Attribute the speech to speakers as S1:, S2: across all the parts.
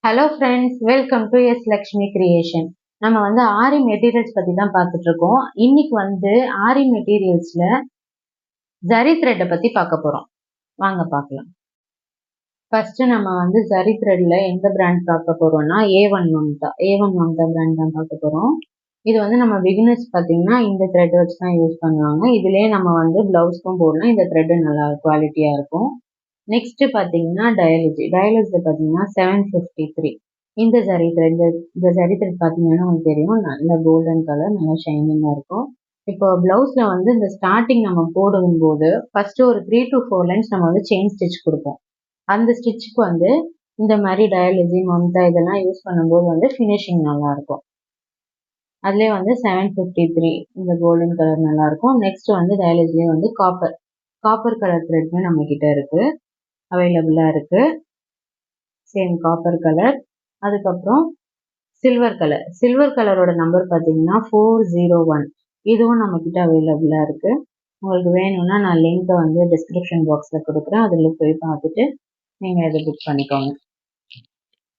S1: Hello friends, welcome to S Lakshmi creation. நம்ம வந்து ஆரி materials பற்றி தான் பார்த்துட்டு இருக்கோம். இன்னைக்கு வந்து ஆரி மெட்டீரியல்ஸில் ஜரி த்ரெட்டை பற்றி பார்க்க போகிறோம். வாங்க பார்க்கலாம். ஃபர்ஸ்ட் நம்ம வந்து ஜரி த்ரெட்ல எந்த பிராண்ட் பார்க்க போகிறோம்னா ஏ ஒன் மம்தா பிராண்ட் தான் பார்க்க போகிறோம். இது வந்து நம்ம பிகினர்ஸ் பார்த்தீங்கன்னா இந்த த்ரெட் வச்சு தான் யூஸ் பண்ணுவாங்க. இதுலேயே நம்ம வந்து ப்ளவுஸ்க்கும் போடலாம். இந்த த்ரெட்டு நல்லா குவாலிட்டியாக இருக்கும். நெக்ஸ்ட் பார்த்தீங்கன்னா டயலஜியில் பார்த்தீங்கன்னா 753 இந்த ஜரி த்ரெட். இந்த ஜரி த்ரெட் பார்த்தீங்கன்னா உங்களுக்கு தெரியும், நல்ல கோல்டன் கலர், நல்லா ஷைனிங்காக இருக்கும். இப்போ ப்ளவுஸில் வந்து இந்த ஸ்டார்டிங் நம்ம போடும்போது ஃபர்ஸ்ட் ஒரு 3 to 4 லைன்ஸ் நம்ம வந்து செயின் ஸ்டிச் கொடுப்போம். அந்த ஸ்டிச்சுக்கு வந்து இந்த மாதிரி டயலஜி மம்தா இதெல்லாம் யூஸ் பண்ணும்போது வந்து ஃபினிஷிங் நல்லா இருக்கும். அதுலேயே வந்து 753 இந்த கோல்டன் கலர் நல்லா இருக்கும். நெக்ஸ்ட் வந்து டயலஜிலே வந்து காப்பர் கலர் த்ரெட்மே நம்ம கிட்ட இருக்கு, அவைலபிளாக இருக்கு. Same copper colour. அதுக்கப்புறம் சில்வர் கலரோட நம்பர் பார்த்தீங்கன்னா 401. இதுவும் நம்ம கிட்ட அவைலபிளாக இருக்கு. உங்களுக்கு வேணும்னா நான் லிங்கை வந்து டிஸ்கிரிப்ஷன் பாக்ஸில் கொடுக்குறேன், அதில் போய் பார்த்துட்டு நீங்கள் இதை புக் பண்ணிக்கோங்க.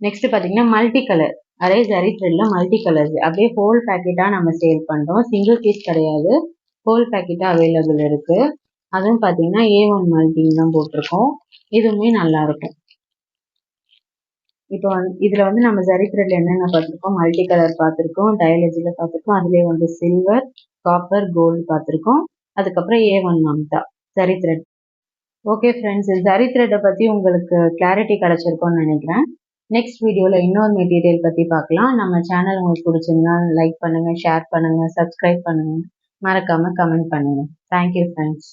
S1: நெக்ஸ்ட் பார்த்தீங்கன்னா மல்டி கலர், அதே ஜரி த்ரெட்ல மல்டி கலர்ஸ் அப்படியே ஹோல் பேக்கெட்டாக நம்ம சேல் பண்ணுறோம். சிங்கிள் பீஸ் கிடையாது, ஹோல் பேக்கெட்டாக அவைலபிள் இருக்கு. அதுவும் பார்த்தீங்கன்னா A1 மல்டின்னு தான் போட்டிருக்கோம். இதுவுமே நல்லா இருக்கும். இப்போ இதில் வந்து நம்ம ஜரி த்ரெட்ல என்னென்ன பார்த்துருக்கோம், மல்டி கலர் பார்த்துருக்கோம், டயலஜியில் பார்த்துருக்கோம், அதுலேயே வந்து சில்வர், காப்பர், கோல்டு பார்த்துருக்கோம். அதுக்கப்புறம் A1 Mamata zari thread. Okay friends, zari த்ரெட்டை பற்றி உங்களுக்கு கிளாரிட்டி கிடச்சிருக்கோன்னு நினைக்கிறேன். நெக்ஸ்ட் வீடியோவில் இன்னொரு மெட்டீரியல் பற்றி பார்க்கலாம். நம்ம சேனல் உங்களுக்கு பிடிச்சிருந்தா லைக் பண்ணுங்கள், ஷேர் பண்ணுங்கள், சப்ஸ்கிரைப் பண்ணுங்கள், மறக்காமல் கமெண்ட் பண்ணுங்கள். Thank you friends.